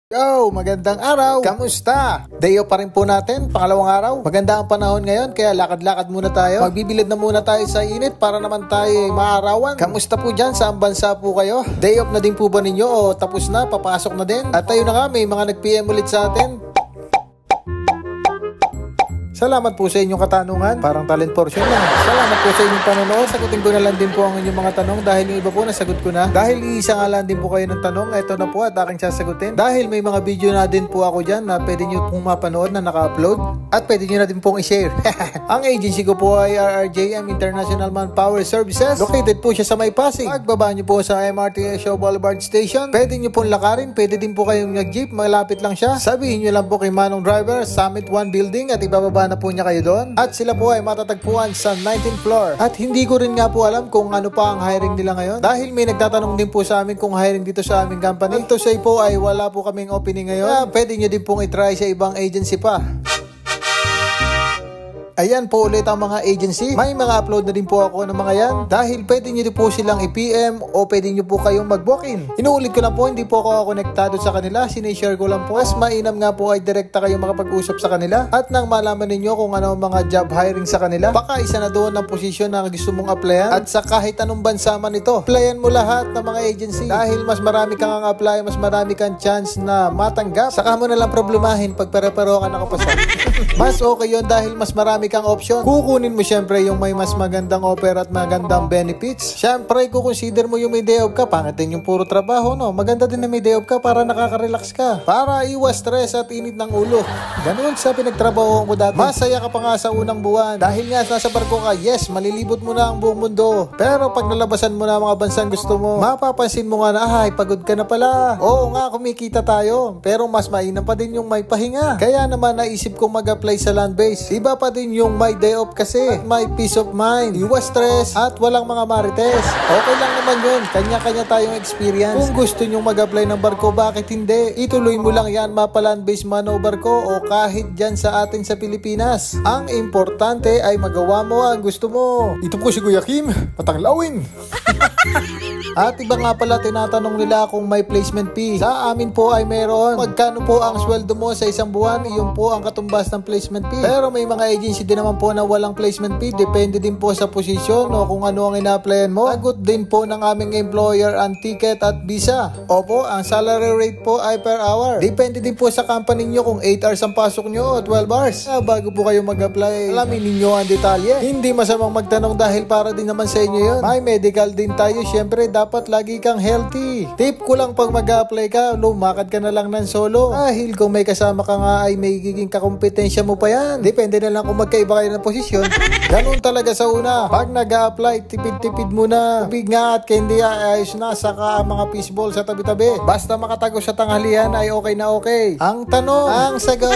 Yo, magandang araw! Kamusta? Day off pa rin po natin, pangalawang araw. Maganda ang panahon ngayon, kaya lakad-lakad muna tayo. Magbibilad na muna tayo sa init para naman tayo maarawan. Kamusta po dyan? Saan bansa po kayo? Day off na din po ba ninyo o tapos na, papasok na din? At tayo na nga, may mga nag-PM ulit sa atin. Salamat po sa inyong katanungan. Parang talent portion lang. Salamat po sa inyong panonood. Sagutin ko na lang din po ang inyong mga tanong dahil yung iba po nasagot ko na. Dahil isa nga lang din po kayo ng tanong, ito na po at aking sasagutin. Dahil may mga video na din po ako dyan na pwede nyo pong mapanood na naka-upload at pwede nyo na din pong i-share. Ang agency ko po ay RRJM International Manpower Services. Located po siya sa May Pasig. Pagbaba nyo po sa MRT Shaw Boulevard Station, pwede nyo pong lakarin. Pwede din po kayong nag-jeep. Malapit lang siya. Sabihin nyo lang po kay Manong Driver, Summit 1 Building at ibababa na po niya kayo doon. At sila po ay matatagpuan sa 19th floor. At hindi ko rin nga po alam kung ano pa ang hiring nila ngayon. Dahil may nagtatanong din po sa amin kung hiring dito sa aming company. At to say po ay wala po kaming opening ngayon. Pwede nyo din pong itry sa ibang agency pa. Ayan po ulit ang mga agency. May mga upload na din po ako ng mga yan. Dahil pwede nyo din po silang i-PM o pwede nyo po kayong mag-walk-in. Inuulit ko lang po, hindi po ako konektado sa kanila. Sinishare ko lang po. Mas mainam nga po ay direkta kayong makapag-usap sa kanila. At nang malaman ninyo kung ano ang mga job hiring sa kanila, baka isa na doon ang posisyon na gusto mong applyan. At sa kahit anong bansa man ito, applyan mo lahat ng mga agency. Dahil mas marami kang ang apply, mas marami kang chance na matanggap. Saka mo na lang problemahin pag pare-pareho ka nakapasa. Mas okay yun dahil mas marami kang option. Kukunin mo syempre yung may mas magandang offer at magandang benefits. Syempre, kukonsider mo yung may day off ka. Pangit din yung puro trabaho, no? Maganda din na may day off ka para nakaka-relax ka. Para iwas stress at init ng ulo. Ganun sa pinagtrabaho mo dati. Masaya ka pa nga sa unang buwan. Dahil nga nasa barko ka, yes, malilibot mo na ang buong mundo. Pero pag nalabasan mo na mga bansang gusto mo, mapapansin mo nga na, ay, pagod ka na pala. Oo nga, kumikita tayo. Pero mas mainam pa din yung may pahinga. Kaya naman naisip kong mag-apply sa land base. Iba pa din yung may day off kasi at may peace of mind, iwas stress at walang mga marites. Okay lang naman yun, kanya-kanya tayong experience. Kung gusto nyong mag-apply ng barko, bakit hindi? Ituloy mo lang yan, mapaland base man o barko o kahit dyan sa atin sa Pilipinas. Ang importante ay magawa mo ang gusto mo. Ito po si Kuya Kim, patanglawin. At iba nga pala tinatanong nila kung may placement fee. Sa amin po ay meron. Magkano po ang sweldo mo sa isang buwan? Iyon po ang katumbas ng placement fee. Pero may mga agency din naman po na walang placement fee. Depende din po sa posisyon o kung ano ang ina-applyan mo. Sagot din po ng aming employer ang ticket at visa. Opo, ang salary rate po ay per hour. Depende din po sa company nyo kung 8 hours ang pasok nyo o 12 hours. Bago po kayo mag-apply, alamin ninyo ang detalye. Hindi masamang magtanong dahil para din naman sa inyo yun. May medical din tayo. Siyempre, dapat lagi kang healthy. Tip ko lang pag mag-apply ka, lumakad ka na lang ng solo. Dahil kung may kasama ka nga ay may giging kakompetensya mo pa yan. Depende na lang kung magkaiba kayo ng posisyon. Ganun talaga sa una. Pag nag-apply, tipid-tipid muna. Tubig nga at hindi ayos na, saka ang mga fishball sa tabi-tabi. Basta makatago sa tanghalian ay okay na okay. Ang tanong, ang sagot.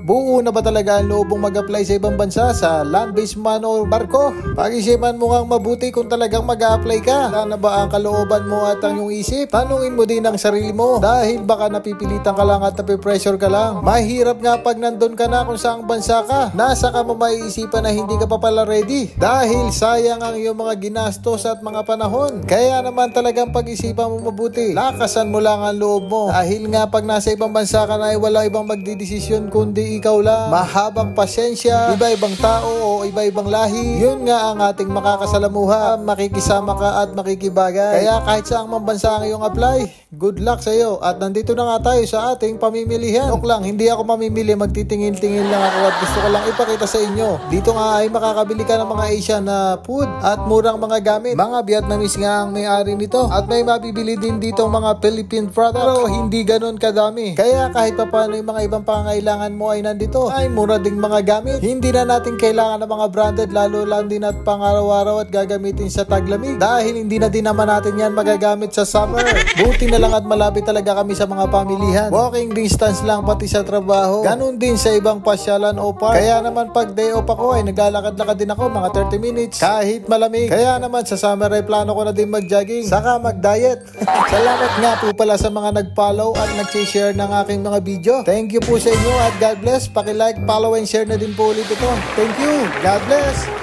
Buo na ba talaga ang loobong mag-apply sa ibang bansa sa land-based man o barko? Pag-isipan mo ngang mabuti kung talagang mag-apply ka. Sana ba ang kalooban mo at ang iyong isip? Tanungin mo din ang sarili mo dahil baka napipilitan ka lang at napipressure ka lang. Mahirap nga pag nandun ka na kung saang bansa ka. Nasa ka mo maiisipan na hindi ka pa pala ready dahil sayang ang iyong mga ginastos at mga panahon. Kaya naman talagang pag-isipan mo mabuti. Lakasan mo lang ang loob mo dahil nga pag nasa ibang bansa ka na ay wala ibang magdidesisyon kundi ikaw lang. Mahabang pasensya, iba-ibang tao o iba-ibang lahi. Yun nga ang ating makakasalamuha. Makikisama ka at makikibagay. Kaya kahit saang bansa ang iyong apply, good luck sa iyo. At nandito na nga tayo sa ating pamimilihan. Joke lang, hindi ako mamimili, magtitingin-tingin lang ako at gusto ko lang ipakita sa inyo. Dito nga ay makakabili ka ng mga Asian na food at murang mga gamit. Mga Vietnamese nga ang may-ari nito. At may mabibili din dito mga Philippine product. Pero hindi ganun kadami. Kaya kahit pa paano yung mga ibang pangailangan mo ay nandito, ay mura ding mga gamit. Hindi na natin kailangan ng mga branded, lalo lang din at pang-araw-araw at gagamitin sa taglamig. Dahil hindi na din naman natin yan magagamit sa summer. Buti na lang at malapit talaga kami sa mga pamilihan. Walking distance lang pati sa trabaho. Ganun din sa ibang pasyalan o park. Kaya naman pag day off ako ay naglalakad-lakad din ako mga 30 minutes kahit malamig. Kaya naman sa summer ay plano ko na din mag-jogging saka mag-diet. Salamat nga po pala sa mga nag-follow at nag-share ng aking mga video. Thank you po sa inyo at God bless. Paki-like, follow and share na din po ulit ito. Thank you. God bless.